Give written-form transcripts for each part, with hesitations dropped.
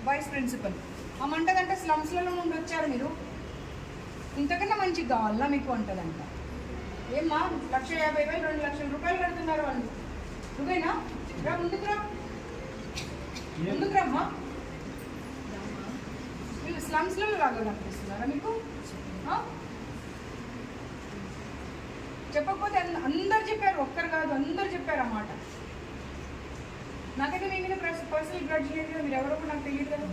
Vice principal. అమ్మంటదంట స్లమ్స్లలో నుండి వచ్చారు మీరు, ఇంతకన్నా మంచిగా కావాలా మీకు అంటదంట. ఏమ్మా 1,50,000 2 లక్షల రూపాయలు కడుతున్నారు వాళ్ళు, నువ్వేనా? రా ముందుకు రా, ముందుకు రమ్మా. వీళ్ళు స్లమ్స్లలో లాగా కనిపిస్తున్నారా మీకు? చెప్పకపోతే అందరు చెప్పారు, ఒక్కరు కాదు అందరు చెప్పారు అన్నమాట. నాకైతే మీ మీద పర్సనల్ గ్రడ్జ్ లేదు కదా, మీరు ఎవరో కూడా నాకు తెలియదు కదా.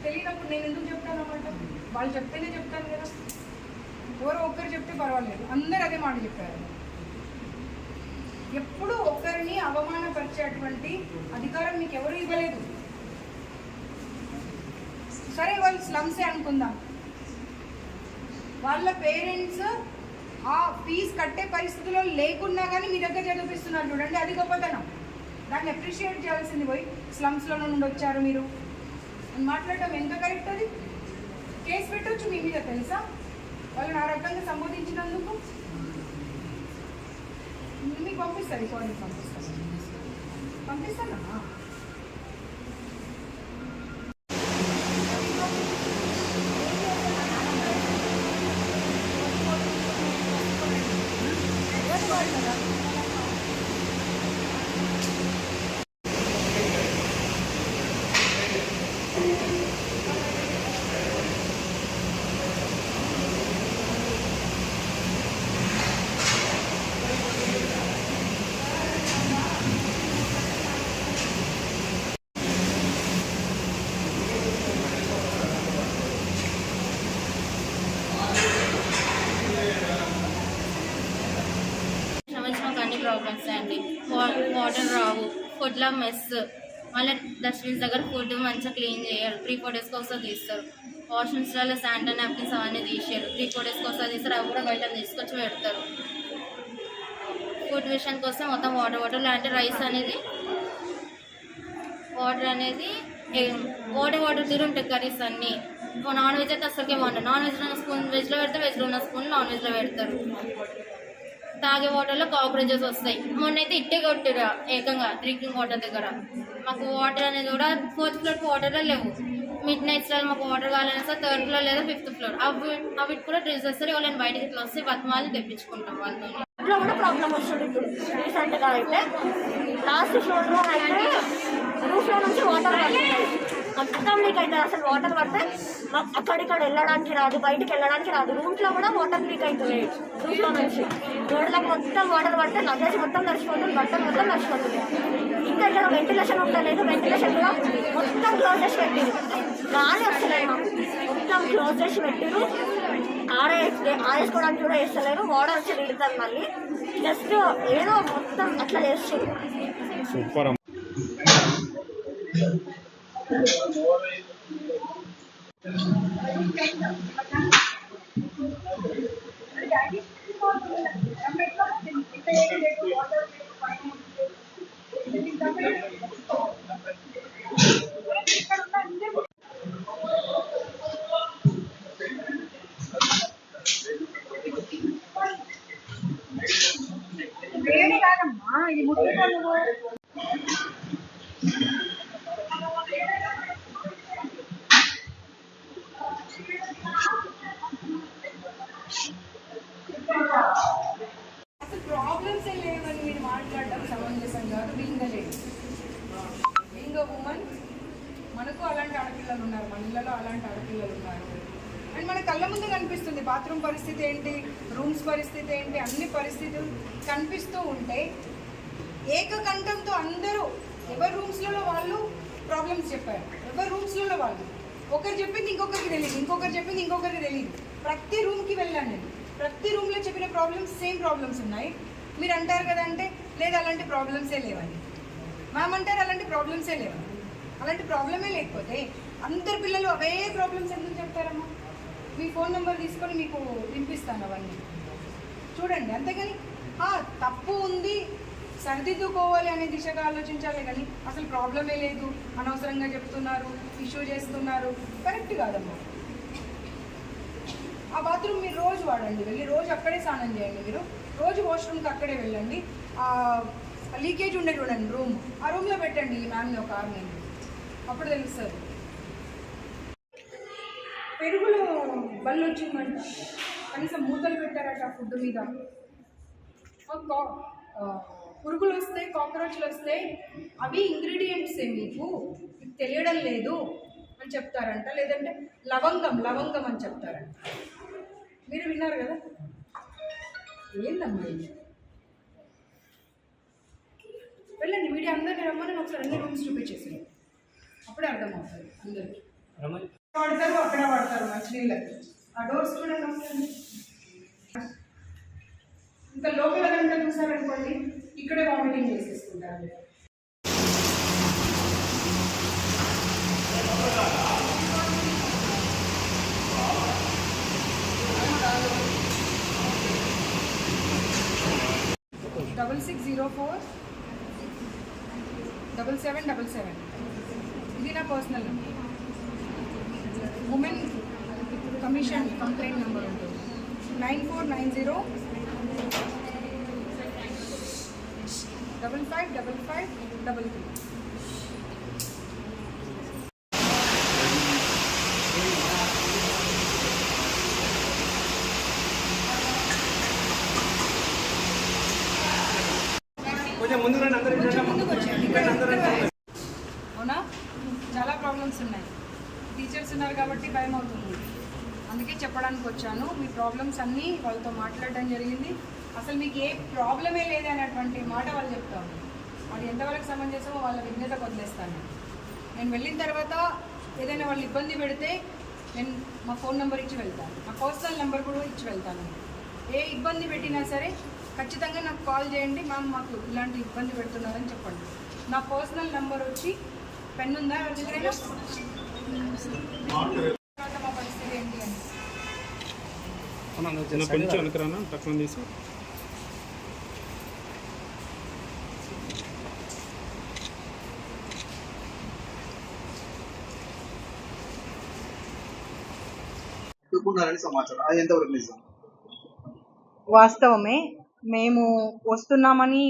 తెలియనప్పుడు నేను ఎందుకు చెప్తాను అన్నమాట, వాళ్ళు చెప్తేనే చెప్తాను కదా. ఎవరో ఒక్కరు చెప్తే పర్వాలేదు, అందరు అదే మాట చెప్పారు. ఎప్పుడు ఒక్కరిని అవమానపరిచేటువంటి అధికారం మీకు ఎవరు ఇవ్వలేదు. సరే వాళ్ళు స్లమ్సే అనుకుందాం, వాళ్ళ పేరెంట్స్ ఆ ఫీజు కట్టే పరిస్థితిలో లేకున్నా కానీ మీ దగ్గర చదివిస్తున్నారు చూడండి, అది గొప్పతనం. దాన్ని అప్రిషియేట్ చేయాల్సింది. పోయి స్లమ్స్లో నుండి వచ్చారు మీరు అని మాట్లాడటం ఎంత కరెక్ట్? అది కేసు పెట్టవచ్చు మీ మీద, తెలుసా? వాళ్ళని ఆ రకంగా సంబోధించినందుకు. మీకు పంపిస్తారు, రికార్డింగ్ పంపిస్తానా? ప్రాబ్లమ్స్ అండి. వాటర్ రావు, ఫుడ్లో మెస్, మళ్ళీ డస్ట్బిన్స్ దగ్గర ఫుడ్ మంచిగా క్లీన్ చేయరు. 3-4 డేస్కి ఒకసారి తీస్తారు. వాష్రూమ్స్లలో శానిటరీ నాప్కిన్స్ అవన్నీ తీసారు. 3-4 డేస్కి ఒకసారి తీస్తారు. అవి కూడా బయట తీసుకొచ్చి పెడతారు. ఫుడ్ విషయానికి వస్తే మొత్తం వాటర్ లాంటి రైస్ అనేది వాటర్ తీరు ఉంటాయి. కర్రీస్ అన్నీ నాన్ వెజ్ అయితే అసలుకే బాగుంటుంది. నాన్ వెజ్ ఉన్న స్పూన్ వెజ్లో పెడితే, వెజ్లో ఉన్న స్పూన్ నాన్ వెజ్లో పెడతారు. తాగే వాటర్లో కాక్రోచెస్ వస్తాయి. మొన్నైతే ఇట్టే కొట్టిరా ఏకంగా డ్రింకింగ్ వాటర్ దగ్గర. మాకు వాటర్ అనేది కూడా 4th ఫ్లోర్ వాటర్లో లేవు. మిడ్నైట్స్లో మాకు వాటర్ కావాలని వస్తే 3rd ఫ్లోర్ లేదా 5th ఫ్లోర్ అవి కూడా డ్రింక్స్ వస్తారు. వాళ్ళని బయటకి ఇట్లా వస్తే బతిమాలి తెప్పించుకుంటాం. వాళ్ళతో ఇంట్లో కూడా ప్రాబ్లం వస్తుంది. ఇప్పుడు రీసెంట్గా అయితే లాస్ట్ ఫ్లోర్లో అయితే రూఫ్లో నుంచి వాటర్ పడుతుంది, మొత్తం లీక్ అవుతుంది. అసలు వాటర్ పడితే మాకు అక్కడిక్కడ వెళ్ళడానికి రాదు, బయటకు వెళ్ళడానికి రాదు. రూమ్లో కూడా వాటర్ లీక్ అవుతుంది. రూఫ్లో నుంచి రోడ్లకు మొత్తం వాటర్ పడితే లగేజ్ మొత్తం నడిచిపోతుంది, బట్టలు మొత్తం నడిచిపోతుంది. ఇంకా ఇక్కడ వెంటిలేషన్ ఉండలేదు, వెంటిలేషన్ కూడా మొత్తం క్లోజ్ చేసి పెట్టిరు. గాలి వస్తలేదు, మొత్తం క్లోజ్ చేసి పెట్టిరు. ఆరేసుకోవడానికి కూడా వేస్తలేరు. వాటర్ వచ్చి నిలుతుంది. మళ్ళీ జస్ట్ ఏదో మొత్తం అట్లా చేస్తుంది. సూపర్. వేడి కాదమ్మా, ఇది ముట్టుకోను. అసలు ప్రాబ్లమ్స్ ఏం లేవని మీరు మాట్లాడడం సమంజసం కాదు. Being a lady, being a women, మనకు అలాంటి ఆడపిల్లలు ఉన్నారు, మన ఇళ్ళలో అలాంటి ఆడపిల్లలు ఉన్నారు. అండ్ మన కళ్ళ ముందు కనిపిస్తుంది బాత్రూమ్ పరిస్థితి ఏంటి, రూమ్స్ పరిస్థితి ఏంటి, అన్ని పరిస్థితులు కనిపిస్తూ ఉంటే ఏకకంఠంతో అందరూ ఎవరి రూమ్స్లలో వాళ్ళు ప్రాబ్లమ్స్ చెప్పారు. ఎవరి రూమ్స్లలో వాళ్ళు, ఒకరు చెప్పింది ఇంకొకరికి తెలియదు, ఇంకొకరు చెప్పింది ఇంకొకరికి తెలియదు. ప్రతి రూమ్కి వెళ్ళాను నేను, ప్రతి రూమ్లో చెప్పిన ప్రాబ్లమ్స్ సేమ్ ప్రాబ్లమ్స్ ఉన్నాయి. మీరు అంటారు కదా అంటే లేదు అలాంటి ప్రాబ్లమ్సే లేవని, మ్యామ్ అంటారు అలాంటి ప్రాబ్లమ్సే లేవని. అలాంటి ప్రాబ్లమే లేకపోతే అందరు పిల్లలు అవే ప్రాబ్లమ్స్ ఎందుకు చెప్తారమ్మా? మీ ఫోన్ నెంబర్ తీసుకొని మీకు వినిపిస్తాను అవన్నీ చూడండి. అంతేగాని తప్పు ఉంది సరిదిద్దుకోవాలి అనే దిశగా ఆలోచించాలి కానీ అసలు ప్రాబ్లమే లేదు, అనవసరంగా చెప్తున్నారు, ఇష్యూ చేస్తున్నారు, కరెక్ట్ కాదమ్మా. ఆ బాత్రూమ్ మీరు రోజు వాడండి, వెళ్ళి రోజు అక్కడే స్నానం చేయండి. మీరు రోజు వాష్రూమ్కి అక్కడే వెళ్ళండి. లీకేజ్ ఉండే చూడండి రూమ్, ఆ రూమ్లో పెట్టండి ఈ మ్యామ్ని ఒక 6 నెలలు, అప్పుడు తెలుస్తుంది. పెరుగులో బళ్ళు వచ్చిందంట, కనీసం మూతలు పెట్టారట ఫుడ్ మీద. పురుగులు వస్తాయి, కాక్రోచ్లు వస్తాయి, అవి ఇంగ్రీడియంట్సే మీకు తెలియడం లేదు అని చెప్తారంట. లేదంటే లవంగం అని చెప్తారంట. మీరు విన్నారు కదా? ఏందమ్మా ఇది? వెళ్ళండి, మీడియా అందరినీ రమ్మని ఒకసారి అన్ని రూమ్స్ చూపించేసారు, అప్పుడే అర్థమవుతుంది అందరికీ. వాడతారు అక్కడ వాడతారు మంచినీళ్ళకి. ఆ డోర్స్ చూడండి ఒకసారి. ఇంకా లోపల కనుక చూసారనుకోండి, ఇక్కడే వామిటింగ్ చేసేసుకుంటారు. డబల్ 604-7777 ఇది నా personal number. Women commission complaint number ఉంటుంది 9490-555533. ముందుకు వచ్చేయండి. అవునా, చాలా ప్రాబ్లమ్స్ ఉన్నాయి. టీచర్స్ ఉన్నారు కాబట్టి భయం అవుతుంది, అందుకే చెప్పడానికి వచ్చాను. మీ ప్రాబ్లమ్స్ అన్నీ వాళ్ళతో మాట్లాడడం జరిగింది. అసలు మీకు ఏ ప్రాబ్లమే లేదు అనేటువంటి మాట వాళ్ళు చెప్తాను. అది ఎంతవరకు సమంజసమో వాళ్ళ విజ్ఞతకు వదిలేస్తాను. నేను వెళ్ళిన తర్వాత ఏదైనా వాళ్ళు ఇబ్బంది పెడితే నేను మా ఫోన్ నెంబర్ ఇచ్చి వెళ్తాను, మా పర్సనల్ నెంబర్ కూడా ఇచ్చి వెళ్తాను. ఏ ఇబ్బంది పెట్టినా సరే ఖచ్చితంగా నాకు కాల్ చేయండి, మ్యామ్ మాకు ఇలాంటి ఇబ్బంది పెడుతున్నారని చెప్పండి. నా పర్సనల్ నెంబర్ వచ్చి పెన్ ఉందా ఎవరి దగ్గరైనా? తర్వాత మా పరిస్థితి ఏంటి అని కొంచెం అనుకురానా తక్కువ తీసి సమాచారం అది ఎంతవరకు నిజం? వాస్తవమే. మేము వస్తున్నామని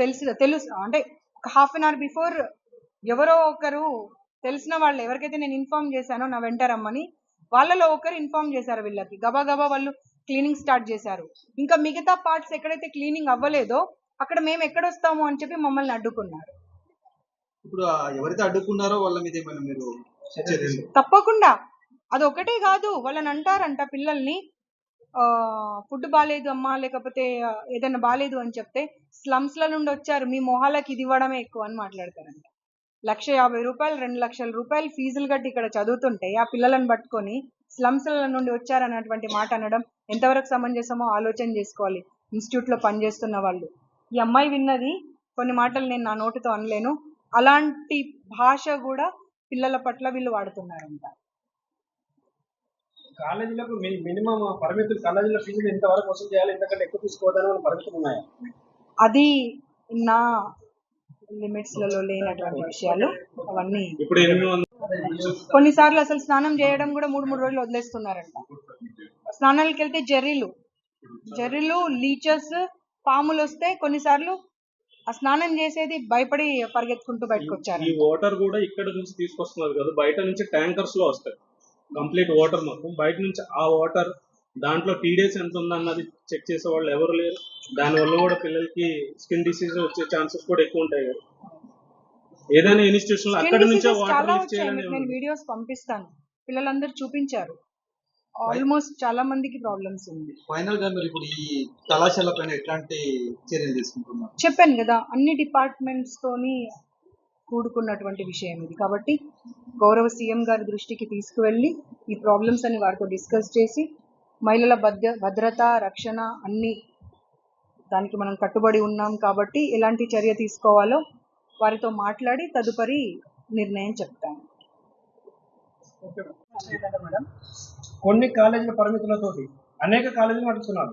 తెలుసు అంటే ఒక హాఫ్ అన్ అవర్ బిఫోర్ ఎవరో ఒకరు తెలిసిన వాళ్ళు ఎవరికైతే నేను ఇన్ఫార్మ్ చేశానో నా వెంట రమ్మని, వాళ్ళలో ఒకరు ఇన్ఫార్మ్ చేశారు వీళ్ళకి. గబా వాళ్ళు క్లీనింగ్ స్టార్ట్ చేశారు. ఇంకా మిగతా పార్ట్స్ ఎక్కడైతే క్లీనింగ్ అవ్వలేదో అక్కడ మేము ఎక్కడొస్తాము అని చెప్పి మమ్మల్ని అడ్డుకున్నారు. ఇప్పుడు ఎవరైతే అడ్డుకున్నారో వాళ్ళ మీద ఏమైనా మీరు తప్పకుండా, అది ఒకటే కాదు, వాళ్ళని అంటారంట పిల్లల్ని, ఫుడ్ బాగాలేదు అమ్మా, లేకపోతే ఏదైనా బాగాలేదు అని చెప్తే స్లమ్స్ల నుండి వచ్చారు, మీ మొహాలకి ఇది ఇవ్వడమే ఎక్కువ అని మాట్లాడతారంట. 1,50,000 రూపాయలు 2,00,000 రూపాయలు ఫీజులు కట్టి ఇక్కడ చదువుతుంటే ఆ పిల్లలను పట్టుకొని స్లమ్స్ల నుండి వచ్చారన్నటువంటి మాట అనడం ఎంతవరకు సమంజసమో ఆలోచన చేసుకోవాలి ఇన్స్టిట్యూట్లో పనిచేస్తున్న వాళ్ళు. ఈ అమ్మాయి విన్నది కొన్ని మాటలు నేను నా నోటితో అనలేను, అలాంటి భాష కూడా పిల్లల పట్ల వీళ్ళు వాడుతున్నారంట. కాలేజీలకు మినిమం పరిమితులు, కాలేజీలో ఫీజులు ఎంతవరకు వసూలు చేయాలి, ఎంతకంటే ఎక్కువ తీసుకోవద్దని పరిమితులు ఉన్నాయా? అది నా లిమిట్స్లలో లేనటువంటి విషయాలు అవన్నీ. ఇప్పుడు కొన్నిసార్లు అసలు స్నానం చేయడం కూడా 3 రోజులు వదిలేస్తున్నారంట. స్నానాలకు వెళ్తే జర్రీలు లీచర్స్ పాములు వస్తే కొన్నిసార్లు ఆ స్నానం చేసేది భయపడి పరిగెత్తుకుంటూ బయటకు వచ్చారు. ఈ వాటర్ కూడా ఇక్కడ నుంచి తీసుకొస్తున్నారు కదా, బయట నుంచి ట్యాంకర్స్ లో వస్తాయి కంప్లీట్ వాటర్ మొత్తం. బయట నుంచి ఆ వాటర్ దాంట్లో టీడీఎస్ ఎంత ఉందన్నది చెక్ చేసే వాళ్ళు ఎవరు లేరు. దానివల్ల కూడా పిల్లలకి స్కిన్ డిసీజ్ వచ్చే ఛాన్సెస్ కూడా ఎక్కువ ఉంటాయి కదా. ఏదైనా ఇన్స్టిట్యూషన్ అక్కడ నుంచే వాటర్ యూజ్ చేయాలని నేను వీడియోస్ పంపిస్తాను, పిల్లలందరూ చూపించారు. ఆల్మోస్ట్ చాలా మందికి ప్రాబ్లమ్స్ ఉంది. ఫైనల్ గా మీరు ఇప్పుడు ఈ కళాశాల పైన ఎట్లాంటి చర్యలు తీసుకుంటున్నారు? చెప్పాను కదా, అన్ని డిపార్ట్మెంట్స్ తోని కూడుకున్నటువంటి విషయం ఇది. కాబట్టి గౌరవ సీఎం గారి దృష్టికి తీసుకువెళ్ళి ఈ ప్రాబ్లమ్స్ అని వారితో డిస్కస్ చేసి మహిళల భద్రత రక్షణ అన్ని దానికి మనం కట్టుబడి ఉన్నాం. కాబట్టి ఎలాంటి చర్య తీసుకోవాలో వారితో మాట్లాడి తదుపరి నిర్ణయం చెప్తాను. మేడం, కొన్ని కాలేజీల పరిమితులతోటి అనేక కాలేజీలు నడుపుతున్నారు.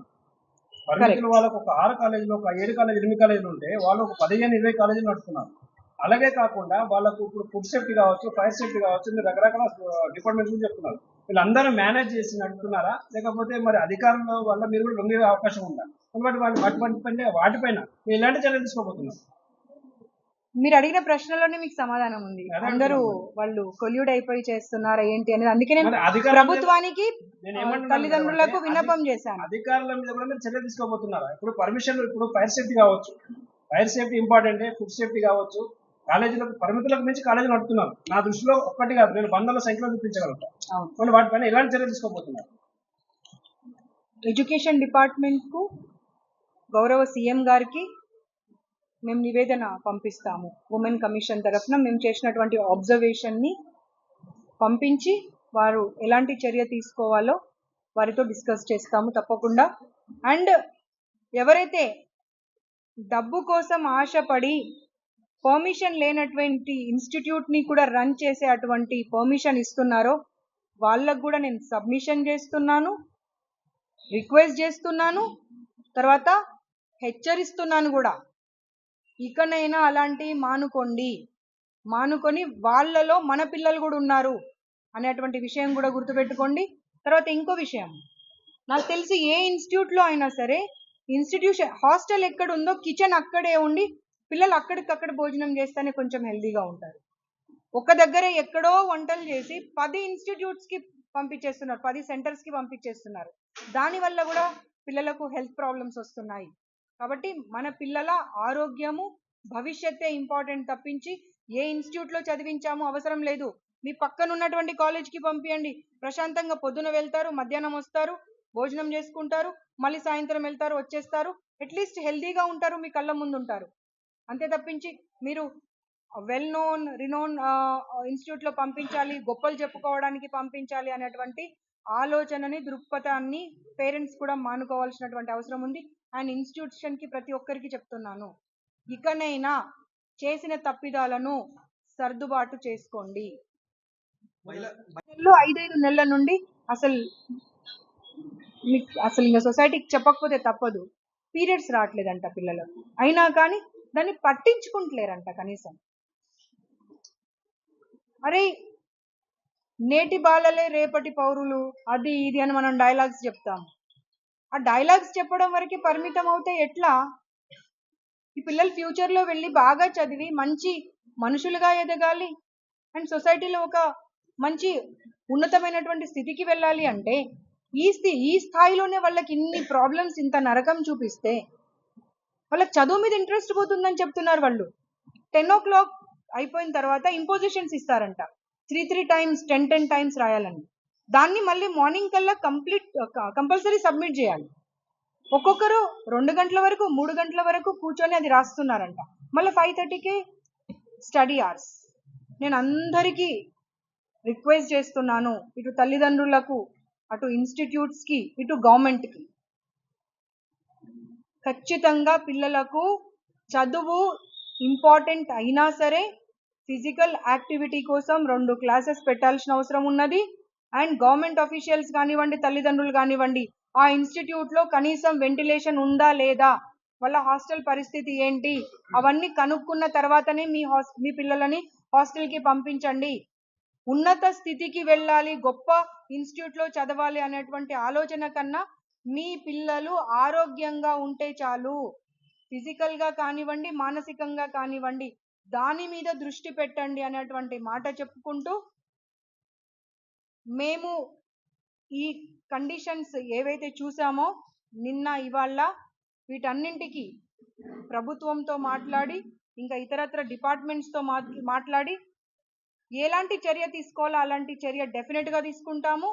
పరిమితులు వాళ్ళకు ఒక 6 కాలేజీలు, ఒక 7 కాలేజీలు, 8 కాలేజీలు ఉంటే వాళ్ళు ఒక 15-20 కాలేజీలు నడుపుతున్నారు. అలాగే కాకుండా వాళ్ళకు ఇప్పుడు ఫుడ్ సేఫ్టీ కావచ్చు, ఫైర్ సేఫ్టీ కావచ్చు, మీరు రకరకాల డిపార్ట్మెంట్స్ గురించి చెప్తున్నారు. వీళ్ళందరూ మేనేజ్ చేసి నడుపుతున్నారా, లేకపోతే మరి అధికారుల వల్ల మీరు కూడా లొంగే అవకాశం ఉందా? కాబట్టి వాటిపైన మీరు ఎలాంటి చర్యలు తీసుకోబోతున్నారు? మీరు అడిగిన ప్రశ్నలోనే మీకు సమాధానం ఉంది. అదే అందరూ అంటున్నాను. వాళ్ళు కొల్యూడ్ అయిపోయి చేస్తున్నారా ఏంటి అనేది. అందుకే నేను మరి అధికారుల మీద- ప్రభుత్వానికి నేను ఏమంటున్నాను తల్లిదండ్రులకు అంటే విన్నపం చేశాను. అధికారుల మీద కూడా మీరు చర్య తీసుకోబోతున్నారా? ఇప్పుడు పర్మిషన్, ఇప్పుడు ఫైర్ సేఫ్టీ కావచ్చు, fire safety important, food safety కావచ్చు, కాలేజీలకు పరిమితులకు మించి కాలేజీలు నడుపుతున్నారు. నా దృష్టిలో ఒక్కటి కాదు, నేను వందల సంఖ్యలో చూపించగలుగుతాను. అవును. మరి వాటిపైన ఎలాంటి చర్య తీసుకోబోతున్నారు? ఎడ్యుకేషన్ డిపార్ట్మెంట్ కు గౌరవ సీఎం గారికి మేము నివేదన పంపిస్తాము. ఉమెన్ కమిషన్ తరఫున మేము చేసినటువంటి అబ్జర్వేషన్ని పంపించి వారు ఎలాంటి చర్య తీసుకోవాలో వారితో డిస్కస్ చేస్తాము తప్పకుండా. అండ్ ఎవరైతే డబ్బు కోసం ఆశపడి పర్మిషన్ లేనటువంటి ఇన్స్టిట్యూట్ని కూడా రన్ చేసే అటువంటి పర్మిషన్ ఇస్తున్నారో వాళ్ళకు కూడా నేను సబ్మిషన్ చేస్తున్నాను, రిక్వెస్ట్ చేస్తున్నాను, తర్వాత హెచ్చరిస్తున్నాను కూడా. ఇకనైనా అలాంటి మానుకొని వాళ్ళలో మన పిల్లలు కూడా ఉన్నారు అనేటువంటి విషయం కూడా గుర్తుపెట్టుకోండి. తర్వాత ఇంకో విషయం, నాకు తెలిసి ఏ ఇన్స్టిట్యూట్లో అయినా సరే ఇన్స్టిట్యూషన్ హాస్టల్ ఎక్కడ ఉందో కిచెన్ అక్కడే ఉండి పిల్లలు అక్కడికక్కడ భోజనం చేస్తేనే కొంచెం హెల్తీగా ఉంటారు. ఒక దగ్గరే ఎక్కడో వంటలు చేసి 10 ఇన్స్టిట్యూట్స్కి పంపించేస్తున్నారు, 10 సెంటర్స్కి పంపించేస్తున్నారు. దానివల్ల కూడా పిల్లలకు హెల్త్ ప్రాబ్లమ్స్ వస్తున్నాయి. కాబట్టి మన పిల్లల ఆరోగ్యము భవిష్యత్తే ఇంపార్టెంట్ తప్పించి ఏ ఇన్స్టిట్యూట్లో చదివించామో అవసరం లేదు. మీ పక్కన ఉన్నటువంటి కాలేజ్కి పంపించండి, ప్రశాంతంగా పొద్దున వెళ్తారు, మధ్యాహ్నం వస్తారు, భోజనం చేసుకుంటారు, మళ్ళీ సాయంత్రం వెళ్తారు, వచ్చేస్తారు. అట్లీస్ట్ హెల్తీగా ఉంటారు, మీ కళ్ళ ముందు ఉంటారు. అంతే తప్పించి మీరు వెల్ నోన్ రినోన్ ఇన్స్టిట్యూట్లో పంపించాలి, గొప్పలు చెప్పుకోవడానికి పంపించాలి అనేటువంటి ఆలోచనని దృక్పథాన్ని పేరెంట్స్ కూడా మానుకోవాల్సినటువంటి అవసరం ఉంది. అండ్ ఇన్స్టిట్యూషన్కి ప్రతి ఒక్కరికి చెప్తున్నాను, ఇకనైనా చేసిన తప్పిదాలను సర్దుబాటు చేసుకోండి. 5 నెలల నుండి అసలు ఇంకా సొసైటీకి చెప్పకపోతే తప్పదు, పీరియడ్స్ రావట్లేదంట పిల్లలకు. అయినా కానీ దాన్ని పట్టించుకుంటలేరంట కనీసం. అరే నేటి బాలలే రేపటి పౌరులు, అది ఇది అని మనం డైలాగ్స్ చెప్తాము. ఆ డైలాగ్స్ చెప్పడం వరకు పరిమితం అవుతే ఎట్లా? ఈ పిల్లలు ఫ్యూచర్లో వెళ్ళి బాగా చదివి మంచి మనుషులుగా ఎదగాలి అండ్ సొసైటీలో ఒక మంచి ఉన్నతమైనటువంటి స్థితికి వెళ్ళాలి అంటే ఈ స్థాయిలోనే వాళ్ళకి ఇన్ని ప్రాబ్లమ్స్, ఇంత నరకం చూపిస్తే వాళ్ళకి చదువు మీద ఇంట్రెస్ట్ పోతుందని చెప్తున్నారు వాళ్ళు. 10 o'clock అయిపోయిన తర్వాత ఇంపోజిషన్స్ ఇస్తారంట, 3 times 10 times రాయాలని. దాన్ని మళ్ళీ మార్నింగ్ కల్లా కంపల్సరీ సబ్మిట్ చేయాలి. ఒక్కొక్కరు 2 గంటల వరకు 3 గంటల వరకు కూర్చొని అది రాస్తున్నారంట. మళ్ళీ 5:30కి స్టడీ అవర్స్. నేను అందరికీ రిక్వెస్ట్ చేస్తున్నాను, ఇటు తల్లిదండ్రులకు, అటు ఇన్స్టిట్యూట్స్కి, ఇటు గవర్నమెంట్కి, ఖచ్చితంగా పిల్లలకు చదువు ఇంపార్టెంట్ అయినా సరే ఫిజికల్ యాక్టివిటీ కోసం 2 క్లాసెస్ పెట్టాల్సిన అవసరం ఉన్నది. అండ్ గవర్నమెంట్ అఫీషియల్స్ కానివ్వండి, తల్లిదండ్రులు కానివ్వండి, ఆ ఇన్స్టిట్యూట్లో కనీసం వెంటిలేషన్ ఉందా లేదా, వాళ్ళ హాస్టల్ పరిస్థితి ఏంటి, అవన్నీ కనుక్కున్న తర్వాతనే మీ పిల్లలని హాస్టల్కి పంపించండి. ఉన్నత స్థితికి వెళ్ళాలి, గొప్ప ఇన్స్టిట్యూట్లో చదవాలి అనేటువంటి ఆలోచన కన్నా మీ పిల్లలు ఆరోగ్యంగా ఉంటే చాలు. ఫిజికల్గా కానివ్వండి, మానసికంగా కానివ్వండి, దాని మీద దృష్టి పెట్టండి అనేటువంటి మాట చెప్పుకుంటూ, మేము ఈ కండిషన్స్ ఏవైతే చూసామో నిన్న ఇవాళ వీటన్నింటికి ప్రభుత్వంతో మాట్లాడి, ఇంకా ఇతరత్ర డిపార్ట్మెంట్స్తో మాట్లాడి ఎలాంటి చర్య తీసుకోవాలో అలాంటి చర్య డెఫినెట్గా తీసుకుంటాము.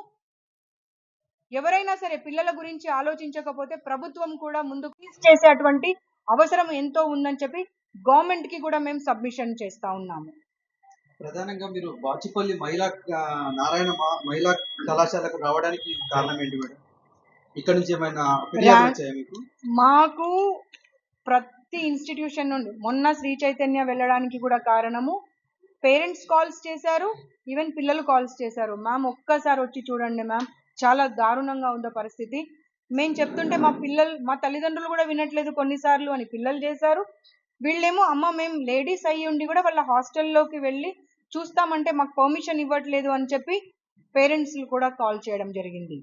ఎవరైనా సరే పిల్లల గురించి ఆలోచించకపోతే ప్రభుత్వం కూడా ముందుకు చేసేటువంటి అవసరం ఎంతో ఉందని చెప్పి గవర్నమెంట్కి కూడా మేము సబ్మిషన్ చేస్తూ ఉన్నాము. ప్రధానంగా మీరు బాచుపల్లి నారాయణ మహిళా కళాశాలకు రావడానికి కారణం ఏంటి మేడం? ఇక్కడ నుంచి ఏమైనా ఫిర్యాదులు వచ్చాయా మీకు? మాకు ప్రతి ఇన్స్టిట్యూషన్ నుండి, మొన్న శ్రీ చైతన్య వెళ్ళడానికి కూడా కారణము పేరెంట్స్ కాల్స్ చేశారు, ఈవెన్ పిల్లలు కాల్స్ చేశారు. మ్యామ్ ఒక్కసారి వచ్చి చూడండి మ్యామ్, చాలా దారుణంగా ఉందో పరిస్థితి. మేము చెప్తుంటే మా తల్లిదండ్రులు కూడా వినట్లేదు కొన్నిసార్లు అని పిల్లలు చేశారు. వీళ్ళేమో అమ్మ మేము లేడీస్ అయ్యి ఉండి కూడా వాళ్ళ హాస్టల్లోకి వెళ్ళి చూస్తామంటే మాకు పర్మిషన్ ఇవ్వట్లేదు అని చెప్పి పేరెంట్స్ కూడా కాల్ చేయడం జరిగింది.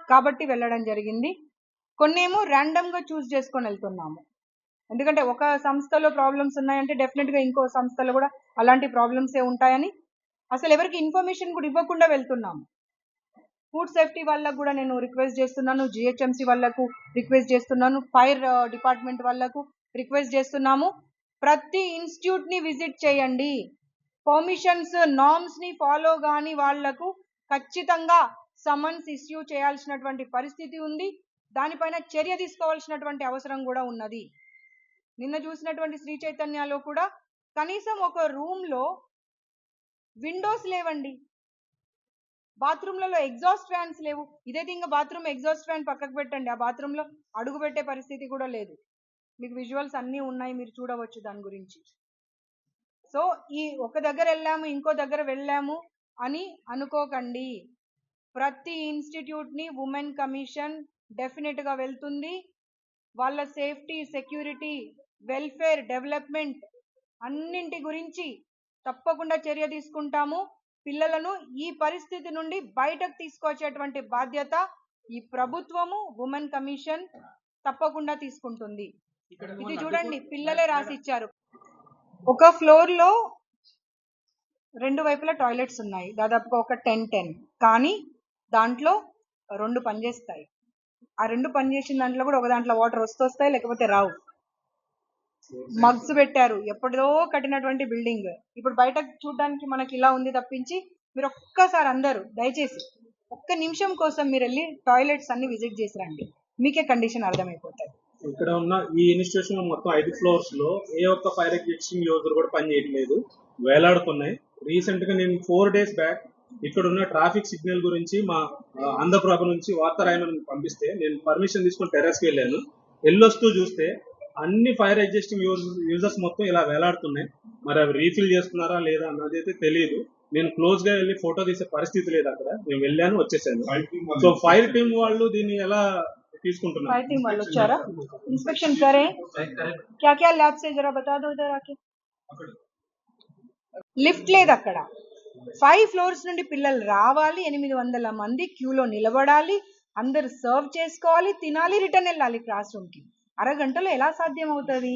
కాబట్టి వెళ్ళడం జరిగింది. కొన్నేమో ర్యాండమ్గా చూస్ చేసుకొని వెళ్తున్నాము. ఎందుకంటే ఒక సంస్థలో ప్రాబ్లమ్స్ ఉన్నాయంటే డెఫినెట్గా ఇంకో సంస్థలో కూడా అలాంటి ప్రాబ్లమ్సే ఉంటాయని అసలు ఎవరికి ఇన్ఫర్మేషన్ కూడా ఇవ్వకుండా వెళ్తున్నాము. ఫుడ్ సేఫ్టీ వాళ్ళకు కూడా నేను రిక్వెస్ట్ చేస్తున్నాను, జిహెచ్ఎంసీ వాళ్ళకు రిక్వెస్ట్ చేస్తున్నాను, ఫైర్ డిపార్ట్మెంట్ వాళ్ళకు రిక్వెస్ట్ చేస్తున్నాము. ప్రతి ఇన్స్టిట్యూట్ని విజిట్ చేయండి. పర్మిషన్స్ నార్మ్స్ని ఫాలో కాని వాళ్లకు ఖచ్చితంగా సమన్స్ ఇష్యూ చేయాల్సినటువంటి పరిస్థితి ఉంది. దానిపైన చర్య తీసుకోవాల్సినటువంటి అవసరం కూడా ఉన్నది. నిన్న చూసినటువంటి శ్రీ చైతన్యలో కూడా కనీసం ఒక రూమ్లో విండోస్ లేవండి, బాత్రూమ్లలో ఎగ్జాస్ట్ ఫ్యాన్స్ లేవు. ఇదైతే ఇంకా బాత్రూమ్ ఎగ్జాస్ట్ ఫ్యాన్ పక్కకు పెట్టండి, ఆ బాత్రూంలో అడుగు పెట్టే పరిస్థితి కూడా లేదు. మీకు విజువల్స్ అన్నీ ఉన్నాయి, మీరు చూడవచ్చు దాని గురించి. సో ఈ ఒక దగ్గర వెళ్ళాము ఇంకో దగ్గర వెళ్ళాము అని అనుకోకండి. ప్రతి ఇన్స్టిట్యూట్ని ఉమెన్ కమిషన్ డెఫినెట్గా వెళ్తుంది. వాళ్ళ సేఫ్టీ, సెక్యూరిటీ, వెల్ఫేర్, డెవలప్మెంట్ అన్నింటి గురించి తప్పకుండా చర్య తీసుకుంటాము. పిల్లలను ఈ పరిస్థితి నుండి బయటకు తీసుకొచ్చేటువంటి బాధ్యత ఈ ప్రభుత్వము, ఉమెన్ కమిషన్ తప్పకుండా తీసుకుంటుంది. ఇది చూడండి, పిల్లలే రాసిచ్చారు. ఒక ఫ్లోర్లో 2 వైపులా టాయిలెట్స్ ఉన్నాయి, దాదాపుగా ఒక 10 కానీ దాంట్లో 2 పనిచేస్తాయి. ఆ 2 పనిచేసిన దాంట్లో కూడా ఒక దాంట్లో వాటర్ వస్తాయి, లేకపోతే రావు. మగ్స్ పెట్టారు, ఎప్పుడో కట్టినటువంటి బిల్డింగ్. ఇప్పుడు బయట చూడడానికి మనకి ఇలా ఉంది తప్పించి, మీరు ఒక్కసారి అందరూ దయచేసి ఒక్క నిమిషం కోసం మీరు వెళ్ళి టాయిలెట్స్ అన్ని విజిట్ చేసి రండి, మీకే కండిషన్ అర్థమైపోతాయి. ఇక్కడ ఉన్న ఈ ఇన్స్టిట్యూషన్ మొత్తం 5 floors లో ఏ ఒక్క ఫైర్ ఎగ్జిస్టింగ్ యూజర్ కూడా పని చేయట్లేదు, వేలాడుతున్నాయి. రీసెంట్ గా నేను 4 days బ్యాక్ ఇక్కడ ఉన్న ట్రాఫిక్ సిగ్నల్ గురించి మా ఆంధ్రప్రభ నుంచి వార్త రాయమని పంపిస్తే నేను పర్మిషన్ తీసుకొని టెర్రస్కి వెళ్ళాను. వెళ్ళొస్తూ చూస్తే అన్ని ఫైర్ ఎగ్జిస్టింగ్ యూజర్స్ మొత్తం ఇలా వేలాడుతున్నాయి. మరి అవి రీఫిల్ చేస్తున్నారా లేదా అన్నది అయితే తెలియదు. నేను క్లోజ్ గా వెళ్ళి ఫోటో తీసే పరిస్థితి లేదు అక్కడ. నేను వెళ్ళాను, వచ్చేసాను. సో ఫైర్ టీమ్ వాళ్ళు దీన్ని ఎలా తీసుకుంటున్నారు? ఫైర్ టీమ్ వాళ్ళు వచ్చారా? ఇన్స్పెక్షన్ కరే క్యా క్యా ల్యాబ్ సే జరా బతా దో ఇధర్ ఆకే. లిఫ్ట్ లేదు అక్కడ. 5 floors నుండి పిల్లలు రావాలి, 800 మంది క్యూలో నిలబడాలి, అందరు సర్వ్ చేసుకోవాలి, తినాలి, రిటర్న్ వెళ్ళాలి క్లాస్ రూమ్కి. అరగంటలో ఎలా సాధ్యం అవుతుంది?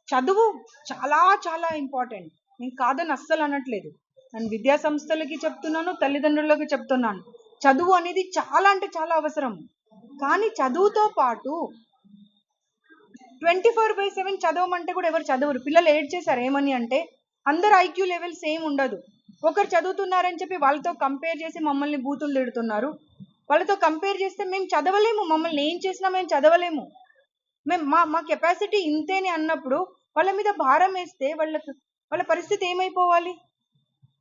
చదువు చాలా చాలా ఇంపార్టెంట్, నేను కాదని అస్సలు అనట్లేదు. నేను విద్యా సంస్థలకి చెప్తున్నాను, తల్లిదండ్రులకి చెప్తున్నాను, చదువు అనేది చాలా అంటే చాలా అవసరం. కానీ చదువుతో పాటు 24/7 చదవమంటే కూడా ఎవరు చదవరు. పిల్లలు ఏడ్ చేశారు ఏమని అంటే, అందరు ఐక్యూ లెవెల్ సేమ్ ఉండదు. ఒకరు చదువుతున్నారని చెప్పి వాళ్ళతో కంపేర్ చేసి మమ్మల్ని బూతులు తిడుతున్నారు. వాళ్ళతో కంపేర్ చేస్తే మేము చదవలేము, మమ్మల్ని ఏం చేసినా మేము చదవలేము, మేము మా కెపాసిటీ ఇంతేనే అన్నప్పుడు వాళ్ళ మీద భారం వేస్తే వాళ్ళ పరిస్థితి ఏమైపోవాలి?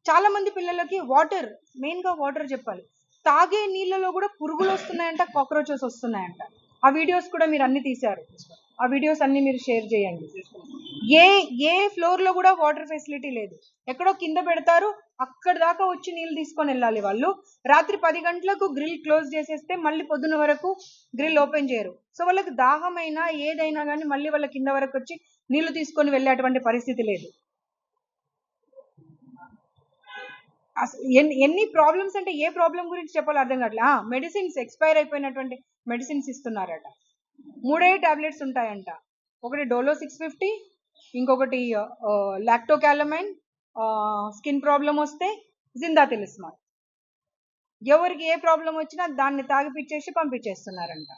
చాలా మంది పిల్లలకి వాటర్, మెయిన్గా వాటర్ చెప్పాలి, తాగే నీళ్ళలో కూడా పురుగులు వస్తున్నాయంట, కాక్రోచెస్ వస్తున్నాయంట. ఆ వీడియోస్ కూడా మీరు అన్ని తీశారు, ఆ వీడియోస్ అన్ని మీరు షేర్ చేయండి. ఏ ఫ్లోర్లో కూడా వాటర్ ఫెసిలిటీ లేదు, ఎక్కడో కింద పెడతారు, అక్కడ దాకా వచ్చి నీళ్ళు తీసుకొని వెళ్ళాలి వాళ్ళు. రాత్రి 10 గంటలకు గ్రిల్ క్లోజ్ చేసేస్తే మళ్ళీ పొద్దున వరకు గ్రిల్ ఓపెన్ చేయరు. సో వాళ్ళకి దాహమైనా ఏదైనా కానీ మళ్ళీ వాళ్ళ కింద వరకు వచ్చి నీళ్లు తీసుకొని వెళ్ళేటువంటి పరిస్థితి లేదు. ఎన్ని ప్రాబ్లమ్స్ అంటే ఏ ప్రాబ్లం గురించి చెప్పాలో అర్థం కావట్లే. మెడిసిన్స్ ఎక్స్పైర్ అయిపోయినటువంటి మెడిసిన్స్ ఇస్తున్నారట. 3 టాబ్లెట్స్ ఉంటాయంట, ఒకటి డోలో 650, ఇంకొకటి లాక్టోకాలమైన్, స్కిన్ ప్రాబ్లం వస్తే జిందా తిలిస్మాల్. ఎవరికి ఏ ప్రాబ్లం వచ్చినా దాన్ని తాగిపిచ్చేసి పంపించేస్తున్నారంట.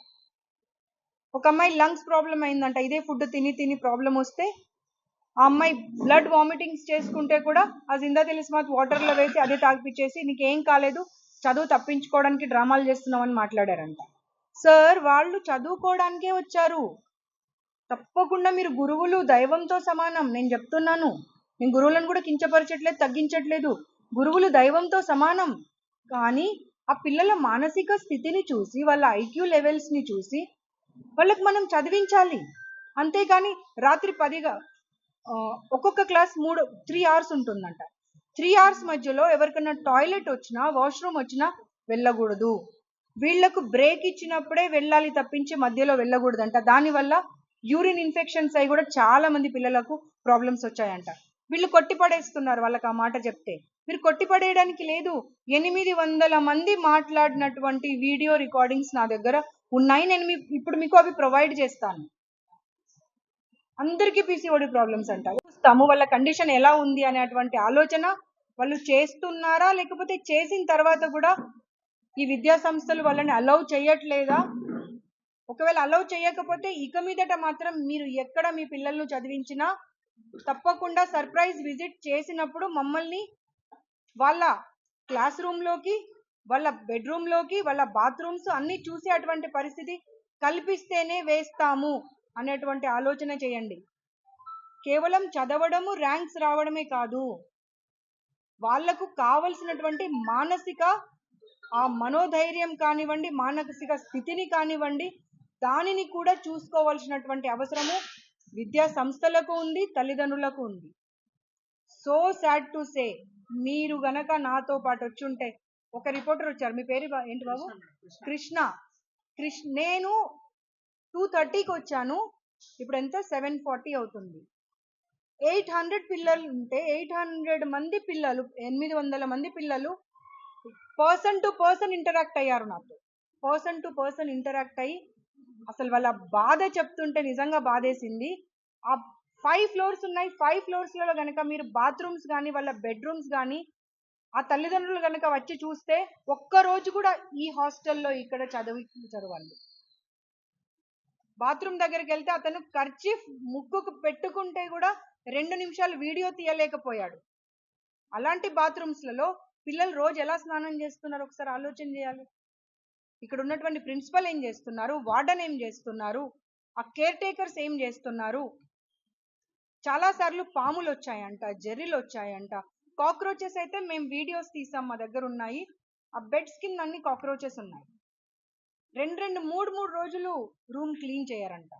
ఒక అమ్మాయి లంగ్స్ ప్రాబ్లం అయిందంట, ఇదే ఫుడ్ తిని ప్రాబ్లం వస్తే ఆ అమ్మాయి బ్లడ్ వామిటింగ్స్ చేసుకుంటే కూడా ఆ జిందా తిలిస్మాత్ వాటర్లో వేసి అదే తాగిపిచ్చేసి నీకేం కాలేదు, చదువు తప్పించుకోవడానికి డ్రామాలు చేస్తున్నామని మాట్లాడారంట. సార్, వాళ్ళు చదువుకోవడానికే వచ్చారు. తప్పకుండా మీరు గురువులు దైవంతో సమానం, నేను చెప్తున్నాను. నేను గురువులను కూడా కించపరచట్లేదు, తగ్గించట్లేదు. గురువులు దైవంతో సమానం. కానీ ఆ పిల్లల మానసిక స్థితిని చూసి, వాళ్ళ ఐక్యూ లెవెల్స్ని చూసి వాళ్ళకి మనం చదివించాలి. అంతేకాని రాత్రి 10గా ఒక్కొక్క క్లాస్ 3 hours ఉంటుందంట. 3 hours మధ్యలో ఎవరికైనా టాయిలెట్ వచ్చినా, వాష్రూమ్ వచ్చినా వెళ్ళకూడదు. వీళ్లకు బ్రేక్ ఇచ్చినప్పుడే వెళ్ళాలి తప్పించి మధ్యలో వెళ్ళకూడదంట. దానివల్ల యూరిన్ ఇన్ఫెక్షన్స్ అయి కూడా చాలా మంది పిల్లలకు ప్రాబ్లమ్స్ వచ్చాయంట. వీళ్ళు కొట్టిపడేస్తున్నారు వాళ్ళకి ఆ మాట చెప్తే. మీరు కొట్టిపడేయడానికి లేదు. 800 మంది మాట్లాడినటువంటి వీడియో రికార్డింగ్స్ నా దగ్గర ఉన్నాయి. నేను ఇప్పుడు మీకు అవి ప్రొవైడ్ చేస్తాను. అందరికీ పీసీఓడి ప్రాబ్లమ్స్ అంట. చూస్తాము వాళ్ళ కండిషన్ ఎలా ఉంది అనేటువంటి ఆలోచన వాళ్ళు చేస్తున్నారా, లేకపోతే చేసిన తర్వాత కూడా ఈ విద్యా సంస్థలు వాళ్ళని అలౌ చేయట్లేదా? ఒకవేళ అలౌ చేయకపోతే ఇక మీదట మాత్రం మీరు ఎక్కడ మీ పిల్లలను చదివించినా తప్పకుండా సర్ప్రైజ్ విజిట్ చేసినప్పుడు మమ్మల్ని వాళ్ళ క్లాస్ రూమ్లోకి, వాళ్ళ బెడ్రూమ్లోకి, వాళ్ళ బాత్రూమ్స్ అన్నీ చూసే అటువంటి పరిస్థితి కల్పిస్తేనే వేస్తాము అనేటువంటి ఆలోచన చేయండి. కేవలం చదవడము, ర్యాంక్స్ రావడమే కాదు, వాళ్లకు కావలసినటువంటి మానసిక ఆ మనోధైర్యం కానివ్వండి, మానసిక స్థితిని కానివ్వండి, దానిని కూడా చూసుకోవాల్సినటువంటి అవసరము విద్యా సంస్థలకు ఉంది, తల్లిదండ్రులకు ఉంది. సో సాడ్ టు సే, మీరు గనక నాతో పాటు వచ్చుంటే, ఒక రిపోర్టర్ వచ్చారు, మీ పేరు ఏంటి బాబు? కృష్ణ. నేను 2:30కి వచ్చాను, ఇప్పుడు ఎంత 7:40 అవుతుంది. 800 పిల్లలు ఉంటే 800 మంది పిల్లలు, 800 మంది పిల్లలు పర్సన్ టు పర్సన్ ఇంటరాక్ట్ అయ్యారు నాతో. పర్సన్ టు పర్సన్ ఇంటరాక్ట్ అయ్యి అసలు వాళ్ళ బాధ చెప్తుంటే నిజంగా బాధేసింది. ఆ 5 ఫ్లోర్స్ ఉన్నాయి, 5 ఫ్లోర్స్లలో కనుక మీరు బాత్రూమ్స్ కానీ, వాళ్ళ బెడ్రూమ్స్ కానీ ఆ తల్లిదండ్రులు కనుక వచ్చి చూస్తే ఒక్కరోజు కూడా ఈ హాస్టల్లో ఇక్కడ చదివించరు వాళ్ళు. బాత్రూమ్ దగ్గరికి వెళ్తే అతను కర్చీఫ్ ముక్కుకు పెట్టుకుంటే కూడా 2 నిమిషాలు వీడియో తీయలేకపోయాడు. అలాంటి బాత్రూమ్స్లలో పిల్లలు రోజు ఎలా స్నానం చేస్తున్నారు ఒకసారి ఆలోచన చేయాలి. ఇక్కడ ఉన్నటువంటి ప్రిన్సిపల్ ఏం చేస్తున్నారు, వార్డెన్ ఏం చేస్తున్నారు, ఆ కేర్ టేకర్స్ ఏం చేస్తున్నారు? చాలాసార్లు పాములు వచ్చాయంట, జెర్రీలు వచ్చాయంట, కాక్రోచెస్ అయితే మేము వీడియోస్ తీసాం, మా దగ్గర ఉన్నాయి. ఆ బెడ్స్ కింద అన్ని కాక్రోచెస్ ఉన్నాయి. 2-3 రోజులు రూమ్ క్లీన్ చేయరంట.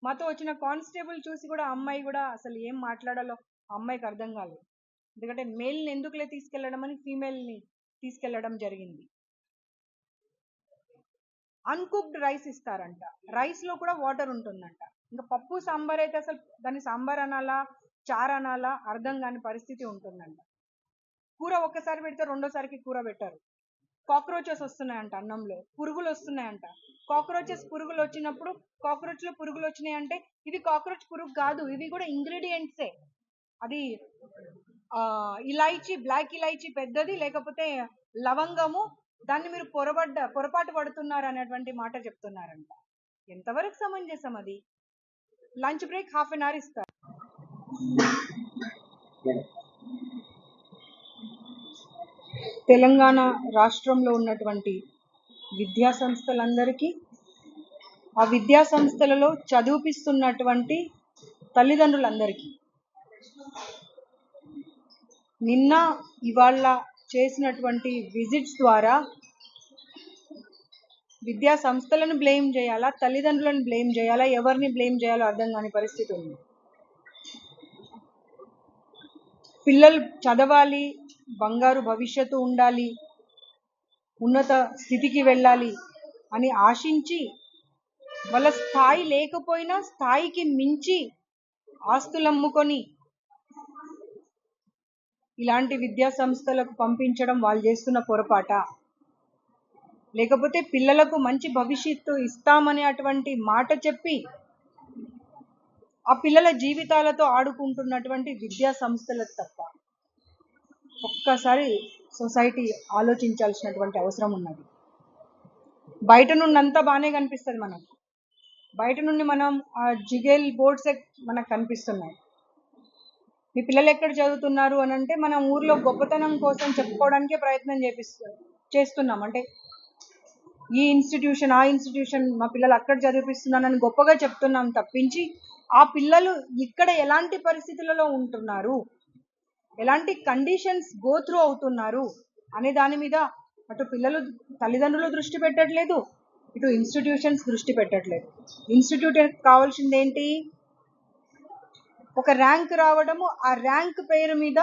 మాతో వచ్చిన కానిస్టేబుల్ చూసి కూడా అమ్మాయి కూడా అసలు ఏం మాట్లాడాలో అమ్మాయికి అర్థం కాలేదు. ఎందుకంటే మేల్ని ఎందుకులే తీసుకెళ్లడం అని ఫీమేల్ని తీసుకెళ్లడం జరిగింది. అన్కుక్డ్ రైస్ ఇస్తారంట, రైస్లో కూడా వాటర్ ఉంటుందంట. ఇంకా పప్పు సాంబార్ అయితే అసలు దాన్ని సాంబార్ అనాలా, చారు అనాలా అర్థం కాని పరిస్థితి ఉంటుందంట. కూర ఒక్కసారి పెడితే రెండోసారికి కూర పెట్టారు. కాక్రోచెస్ వస్తున్నాయంట అన్నంలో, పురుగులు వస్తున్నాయంట. పురుగులు వచ్చినప్పుడు కాక్రోచ్లో పురుగులు వచ్చినాయంటే ఇవి కాక్రోచ్ పురుగు కాదు, ఇవి కూడా ఇంగ్రీడియంట్సే. అది ఇలాయచీ, బ్లాక్ ఇలాయచీ పెద్దది, లేకపోతే లవంగము, దాన్ని మీరు పొరపాటు పడుతున్నారు అనేటువంటి మాట చెప్తున్నారంట. ఎంతవరకు సమంజసం అది? లంచ్ బ్రేక్ 1/2 అవర్ ఇస్తారు. తెలంగాణ రాష్ట్రంలో ఉన్నటువంటి విద్యా సంస్థలందరికీ, ఆ విద్యా సంస్థలలో చదివిపిస్తున్నటువంటి తల్లిదండ్రులందరికీ నిన్న ఇవాళ చేసినటువంటి విజిట్స్ ద్వారా విద్యా సంస్థలను బ్లేమ్ చేయాలా, తల్లిదండ్రులను బ్లేమ్ చేయాలా, ఎవరిని బ్లేమ్ చేయాలో అర్థం కాని పరిస్థితి ఉంది. పిల్లలు చదవాలి, బంగారు భవిష్యత్తు ఉండాలి, ఉన్నత స్థితికి వెళ్ళాలి అని ఆశించి వాళ్ళ స్థాయి లేకపోయినా స్థాయికి మించి ఆస్తులు అమ్ముకొని ఇలాంటి విద్యా సంస్థలకు పంపించడం వాళ్ళు చేస్తున్న పొరపాట? లేకపోతే పిల్లలకు మంచి భవిష్యత్తు ఇస్తామనే అటువంటి మాట చెప్పి ఆ పిల్లల జీవితాలతో ఆడుకుంటున్నటువంటి విద్యా సంస్థలకు తప్ప? ఒక్కసారి సొసైటీ ఆలోచించాల్సినటువంటి అవసరం ఉన్నది. బయట నుండి అంతా బాగానే కనిపిస్తుంది మనకు, బయట నుండి మనం ఆ జిగేల్ బోర్డ్స్ మనకు కనిపిస్తున్నాయి. మీ పిల్లలు ఎక్కడ చదువుతున్నారు అని అంటే మనం ఊర్లో గొప్పతనం కోసం చెప్పుకోవడానికే ప్రయత్నం చేస్తున్నాం. అంటే ఈ ఇన్స్టిట్యూషన్, ఆ ఇన్స్టిట్యూషన్, మా పిల్లలు అక్కడ చదివిపిస్తున్నానని గొప్పగా చెప్తున్నాం తప్పించి ఆ పిల్లలు ఇక్కడ ఎలాంటి పరిస్థితులలో ఉంటున్నారు, ఎలాంటి కండిషన్స్ గో త్రూ అవుతున్నారు అనే దాని మీద అటు పిల్లలు తల్లిదండ్రులు దృష్టి పెట్టట్లేదు, ఇటు ఇన్స్టిట్యూషన్స్ దృష్టి పెట్టట్లేదు. ఇన్స్టిట్యూట్ కావాల్సింది ఏంటి? ఒక ర్యాంక్ రావడము, ఆ ర్యాంక్ పేరు మీద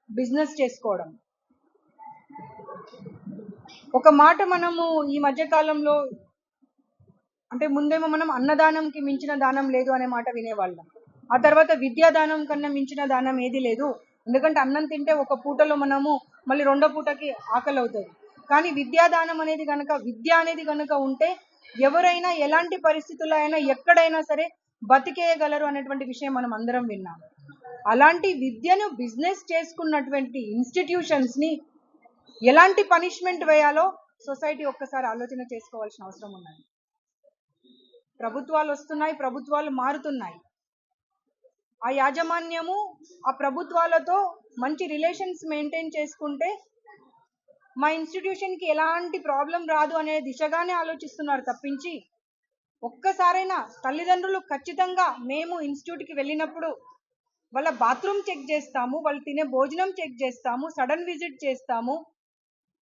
బిజినెస్ చేసుకోవడం. ఒక మాట మనము ఈ మధ్య కాలంలో, అంటే ముందేమో మనం అన్నదానంకి మించిన దానం లేదు అనే మాట వినేవాళ్ళం. ఆ తర్వాత విద్యాదానం కన్నా మించిన దానం ఏది లేదు, ఎందుకంటే అన్నం తింటే ఒక పూటలో మనము మళ్ళీ రెండో పూటకి ఆకలి అవుతుంది. కానీ విద్యాదానం అనేది కనుక, విద్య అనేది కనుక ఉంటే ఎవరైనా ఎలాంటి పరిస్థితుల్లో అయినా ఎక్కడైనా సరే బతికేయగలరు అనేటువంటి విషయం మనం అందరం విన్నాం. అలాంటి విద్యను బిజినెస్ చేసుకున్నటువంటి ఇన్స్టిట్యూషన్స్ని ఎలాంటి పనిష్మెంట్ వేయాలో సొసైటీ ఒక్కసారి ఆలోచన చేసుకోవాల్సిన అవసరం ఉన్నది. ప్రభుత్వాలు వస్తున్నాయి, ప్రభుత్వాలు మారుతున్నాయి. ఆ యాజమాన్యము ఆ ప్రభుత్వాలతో మంచి రిలేషన్స్ మెయింటైన్ చేసుకుంటే మా ఇన్స్టిట్యూషన్కి ఎలాంటి ప్రాబ్లం రాదు అనే దిశగానే ఆలోచిస్తున్నారు తప్పించి, ఒక్కసారైనా తల్లిదండ్రులు ఖచ్చితంగా మేము ఇన్స్టిట్యూట్కి వెళ్ళినప్పుడు వాళ్ళ బాత్రూమ్ చెక్ చేస్తాము, వాళ్ళు తినే భోజనం చెక్ చేస్తాము, సడన్ విజిట్ చేస్తాము,